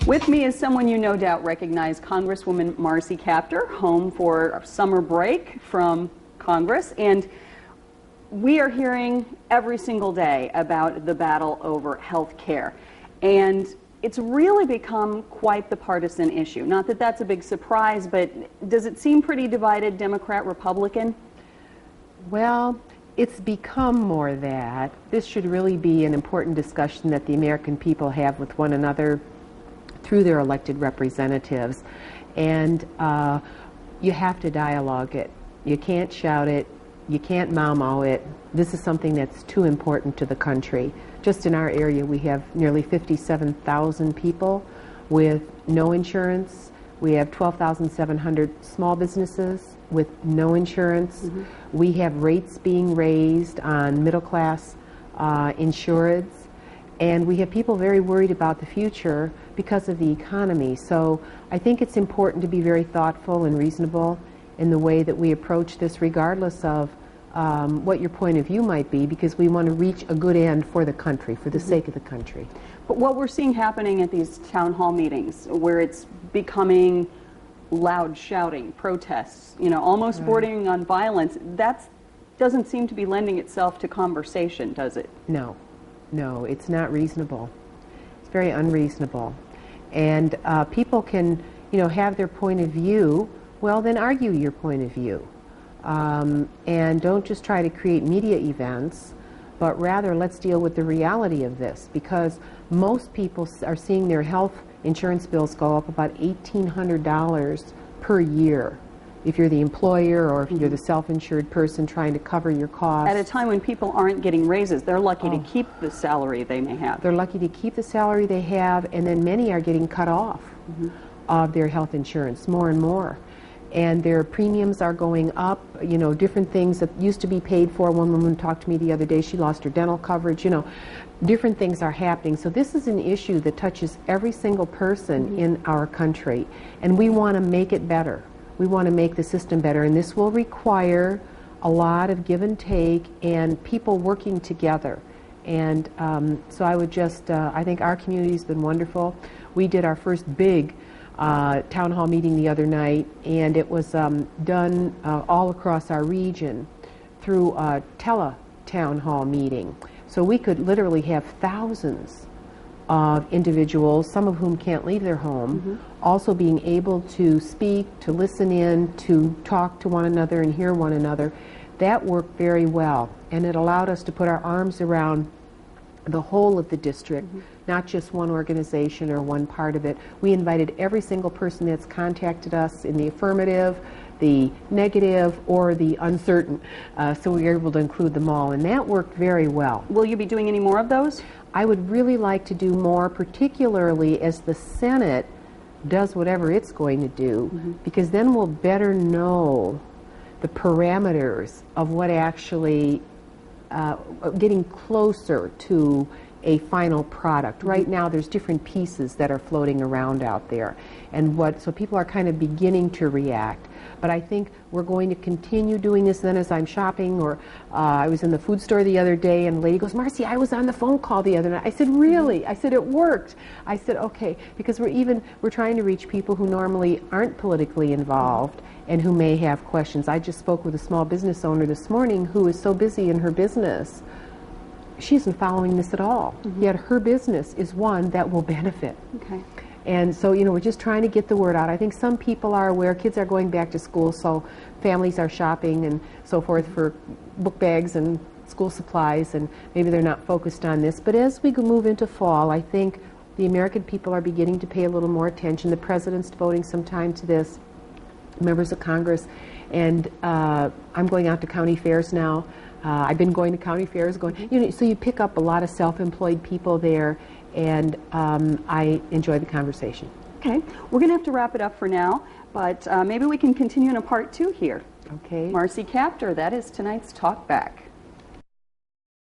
With me is someone you no doubt recognize, Congresswoman Marcy Kaptur, home for summer break from Congress. And we are hearing every single day about the battle over health care. And it's really become quite the partisan issue. Not that that's a big surprise, but does it seem pretty divided, Democrat, Republican? Well, it's become more that. This should really be an important discussion that the American people have with one another through their elected representatives. And you have to dialogue it. You can't shout it. You can't mau-mau it. This is something that's too important to the country. Just in our area, we have nearly 57,000 people with no insurance. We have 12,700 small businesses with no insurance. Mm-hmm. We have rates being raised on middle-class insureds. And we have people very worried about the future because of the economy. So I think it's important to be very thoughtful and reasonable in the way that we approach this, regardless of what your point of view might be, because we want to reach a good end for the country, for the sake of the country. But what we're seeing happening at these town hall meetings, where it's becoming loud shouting, protests, you know, almost bordering on violence, that doesn't seem to be lending itself to conversation, does it? No. No, it's not reasonable. It's very unreasonable. And people can, you know, have their point of view. Well, then argue your point of view. And don't just try to create media events, but rather let's deal with the reality of this, because most people are seeing their health insurance bills go up about $1,800 per year. If you're the employer or if you're the self-insured person trying to cover your costs. At a time when people aren't getting raises, they're lucky to keep the salary they may have. They're lucky to keep the salary they have, and then many are getting cut off of their health insurance, more and more. And their premiums are going up, you know, different things that used to be paid for. One woman talked to me the other day, she lost her dental coverage, you know, different things are happening. So this is an issue that touches every single person in our country, and we want to make it better. We want to make the system better, and this will require a lot of give and take and people working together. And so I would just, I think our community's been wonderful. We did our first big town hall meeting the other night, and it was done all across our region through a tele-town hall meeting. So we could literally have thousands of individuals, some of whom can't leave their home, also being able to speak, to listen in, to talk to one another and hear one another. That worked very well, and it allowed us to put our arms around the whole of the district, not just one organization or one part of it. We invited every single person that's contacted us in the affirmative, the negative, or the uncertain, so we were able to include them all, and that worked very well. Will you be doing any more of those? I would really like to do more, particularly as the Senate does whatever it's going to do, because then we'll better know the parameters of what actually getting closer to a final product. Right now there's different pieces that are floating around out there, and so people are kind of beginning to react. But I think we're going to continue doing this. Then as I'm shopping, or I was in the food store the other day, and a lady goes, "Marcy, I was on the phone call the other night." I said, "Really?" I said, "It worked." I said, "Okay," because we're trying to reach people who normally aren't politically involved and who may have questions. I just spoke with a small business owner this morning who is so busy in her business, she isn't following this at all. Yet her business is one that will benefit. Okay. And so, you know, we're just trying to get the word out. I think some people are aware. Kids are going back to school, so families are shopping and so forth for book bags and school supplies, and maybe they're not focused on this. But as we move into fall, I think the American people are beginning to pay a little more attention. The President's devoting some time to this, members of Congress, and I'm going out to county fairs now. I've been going to county fairs, you know, so you pick up a lot of self-employed people there, and I enjoy the conversation. Okay, we're going to have to wrap it up for now, but maybe we can continue in a part 2 here. Okay. Marcy Kaptur, that is tonight's Talk Back.